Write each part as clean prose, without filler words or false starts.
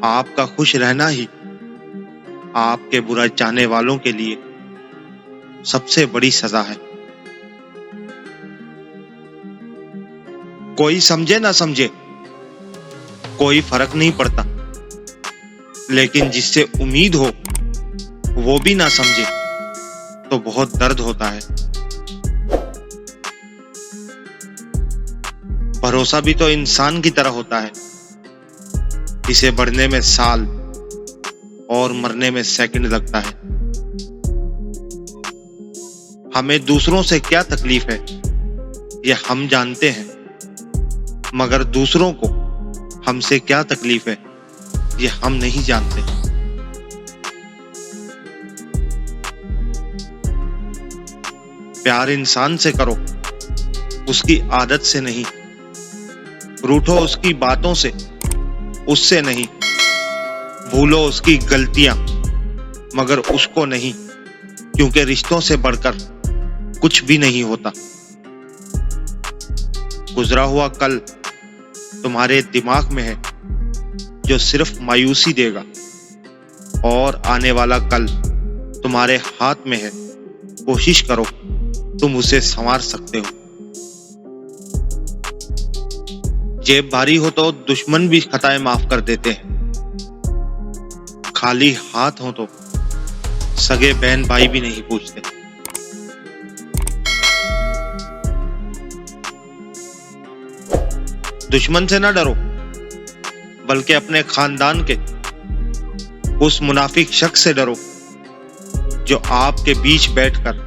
आपका खुश रहना ही आपके बुरा चाहने वालों के लिए सबसे बड़ी सजा है। कोई समझे ना समझे कोई फर्क नहीं पड़ता, लेकिन जिससे उम्मीद हो वो भी ना समझे तो बहुत दर्द होता है। भरोसा भी तो इंसान की तरह होता है, इसे बढ़ने में साल और मरने में सेकंड लगता है। हमें दूसरों से क्या तकलीफ है ये हम जानते हैं, मगर दूसरों को हमसे क्या तकलीफ है ये हम नहीं जानते। प्यार इंसान से करो, उसकी आदत से नहीं। रूठो उसकी बातों से, उससे नहीं। भूलो उसकी गलतियां, मगर उसको नहीं, क्योंकि रिश्तों से बढ़कर कुछ भी नहीं होता। गुजरा हुआ कल तुम्हारे दिमाग में है जो सिर्फ मायूसी देगा, और आने वाला कल तुम्हारे हाथ में है। कोशिश करो, तुम उसे संवार सकते हो। जेब भारी हो तो दुश्मन भी खताएं माफ कर देते हैं। खाली हाथ हो तो सगे बहन भाई भी नहीं पूछते। दुश्मन से ना डरो, बल्कि अपने खानदान के उस मुनाफिक शख्स से डरो जो आपके बीच बैठकर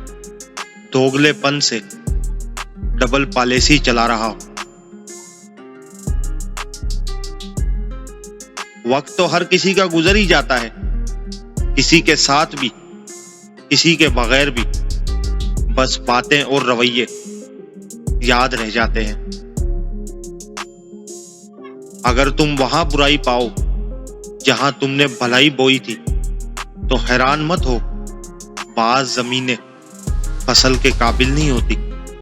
दोगलेपन से डबल पॉलिसी चला रहा हो। वक्त तो हर किसी का गुजर ही जाता है, किसी के साथ भी, किसी के बगैर भी। बस बातें और रवैये याद रह जाते हैं। अगर तुम वहां बुराई पाओ जहां तुमने भलाई बोई थी, तो हैरान मत हो, बाज जमीनें फसल के काबिल नहीं होती।